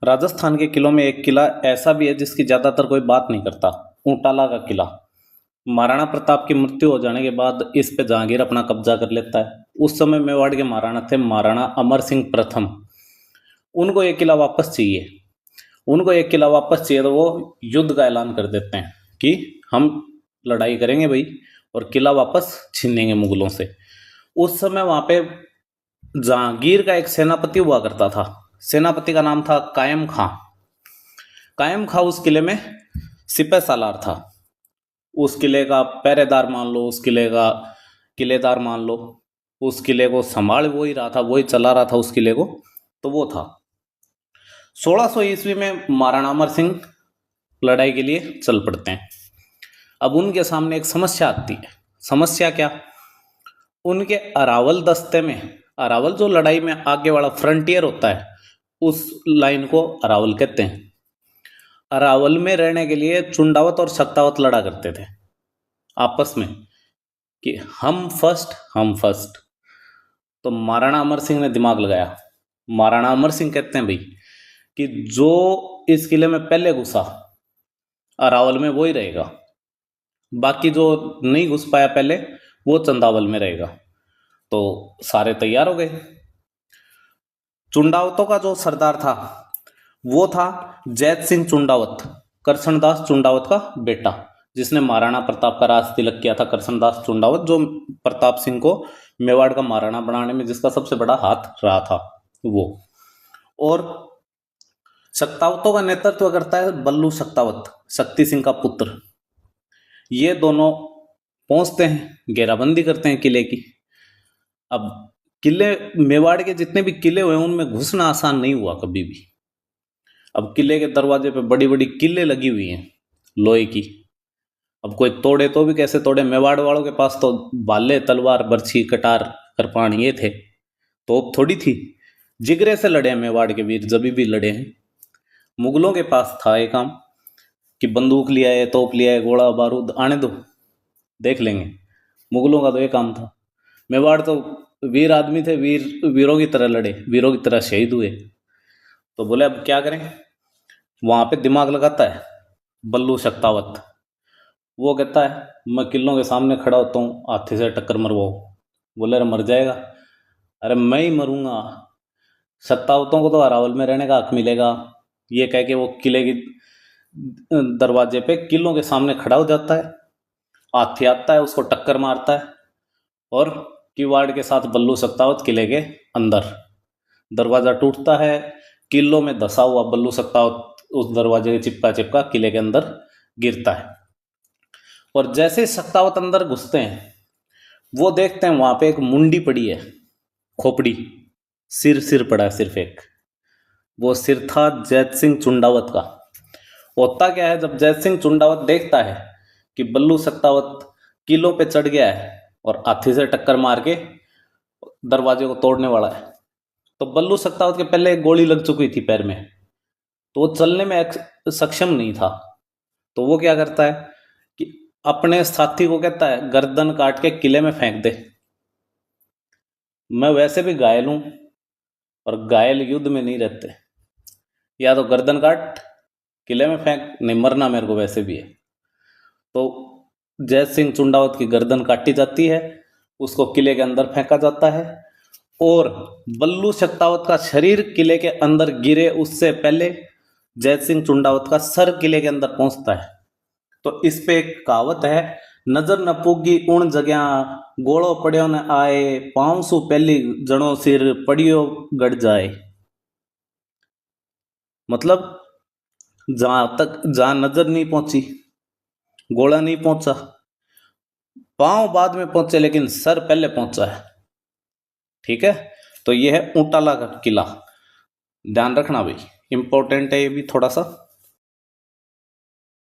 राजस्थान के किलों में एक किला ऐसा भी है जिसकी ज़्यादातर कोई बात नहीं करता, ऊंटाला का किला। महाराणा प्रताप की मृत्यु हो जाने के बाद इस पे जहांगीर अपना कब्जा कर लेता है। उस समय मेवाड़ के महाराणा थे महाराणा अमर सिंह प्रथम। उनको ये किला वापस चाहिए। तो वो युद्ध का ऐलान कर देते हैं कि हम लड़ाई करेंगे भाई और किला वापस छीनेंगे मुगलों से। उस समय वहां पे जहांगीर का एक सेनापति हुआ करता था। सेनापति का नाम था कायम खां। कायम खां उस किले में सिपह सालार था। उस किले का पहरेदार मान लो, उस किले का किलेदार मान लो। उस किले को संभाल वो ही रहा था, वो ही चला रहा था उस किले को। तो वो था 1600 ईस्वी में महाराणा अमर सिंह लड़ाई के लिए चल पड़ते हैं। अब उनके सामने एक समस्या आती है। समस्या क्या? उनके अरावल दस्ते में, अरावल जो लड़ाई में आगे वाला फ्रंटियर होता है, उस लाइन को अरावल कहते हैं। अरावल में रहने के लिए चुंडावत और शक्तावत लड़ा करते थे आपस में कि हम फर्स्ट। तो महाराणा अमर सिंह ने दिमाग लगाया। महाराणा अमर सिंह कहते हैं भाई कि जो इस किले में पहले घुसा अरावल में वो ही रहेगा, बाकी जो नहीं घुस पाया पहले वो चंदावल में रहेगा। तो सारे तैयार हो गए। चुंडावतों का जो सरदार था वो था जैत सिंह चुंडावत, करसनदास चुंडावत का बेटा, जिसने महाराणा प्रताप का राज तिलक किया था। करसनदास चुंडावत जो प्रताप सिंह को मेवाड़ का महाराणा बनाने में जिसका सबसे बड़ा हाथ रहा था वो। और शक्तावतों का नेतृत्व करता है बल्लू शक्तावत, शक्ति सिंह का पुत्र। ये दोनों पहुंचते हैं, घेराबंदी करते हैं किले की। अब किले, मेवाड़ के जितने भी किले हुए उनमें घुसना आसान नहीं हुआ कभी भी। अब किले के दरवाजे पे बड़ी बड़ी किले लगी हुई हैं लोहे की। अब कोई तोड़े तो भी कैसे तोड़े? मेवाड़ वालों के पास तो भाले, तलवार, बर्छी, कटार, कृपाण ये थे, तोप थोड़ी थी। जिगरे से लड़े हैं मेवाड़ के वीर, जब भी लड़े हैं। मुगलों के पास था ये काम कि बंदूक लिया है, तोप लिया है, गोला बारूद आने दो, देख लेंगे। मुगलों का तो ये काम था। मेवाड़ तो वीर आदमी थे, वीरों की तरह लड़े, वीरों की तरह शहीद हुए। तो बोले अब क्या करें? वहां पे दिमाग लगाता है बल्लू शक्तावत। वो कहता है मैं किलों के सामने खड़ा होता हूँ, हाथी से टक्कर मरवाओ। बोले अरे मर जाएगा। अरे मैं ही मरूंगा, शक्तावतों को तो अरावल में रहने का हक मिलेगा। ये कह के वो किले की दरवाजे पे किलों के सामने खड़ा हो जाता है। हाथी आता है, उसको टक्कर मारता है और किवाड़ के साथ बल्लू शक्तावत किले के अंदर। दरवाजा टूटता है, किलों में धसा हुआ बल्लू शक्तावत उस दरवाजे के चिपका किले के अंदर गिरता है। और जैसे शक्तावत अंदर घुसते हैं वो देखते हैं वहां पे एक मुंडी पड़ी है, खोपड़ी, सिर पड़ा है सिर्फ एक। वो सिर था जैत सिंह चुंडावत का। होता क्या है, जब जैत सिंह चुंडावत देखता है कि बल्लू शक्तावत किलों पे चढ़ गया है और हाथी से टक्कर मार के दरवाजे को तोड़ने वाला है, तो बल्लू शक्तावत के पहले एक गोली लग चुकी थी पैर में, तो वो चलने में सक्षम नहीं था। तो वो क्या करता है कि अपने साथी को कहता है गर्दन काट के किले में फेंक दे। मैं वैसे भी घायल हूं और घायल युद्ध में नहीं रहते, या तो गर्दन काट किले में फेंक, नहीं मरना मेरे को वैसे भी है। तो जैत सिंह चुंडावत की गर्दन काटी जाती है, उसको किले के अंदर फेंका जाता है और बल्लू शक्तावत का शरीर किले के अंदर गिरे उससे पहले जैत सिंह चुंडावत का सर किले के अंदर पहुंचता है। तो इस पे एक कहावत है, नजर न पुगी उन जगह गोड़ो पड़ियो न आए, पांव सु पहली जनो सिर पड़ियो गड़ जाए। मतलब जहां नजर नहीं पहुंची, गोला नहीं पहुंचा, पांव बाद में पहुंचे, लेकिन सर पहले पहुंचा है। ठीक है, तो ये है ऊंटाला का किला, ध्यान रखना भाई, इंपॉर्टेंट है ये भी थोड़ा सा।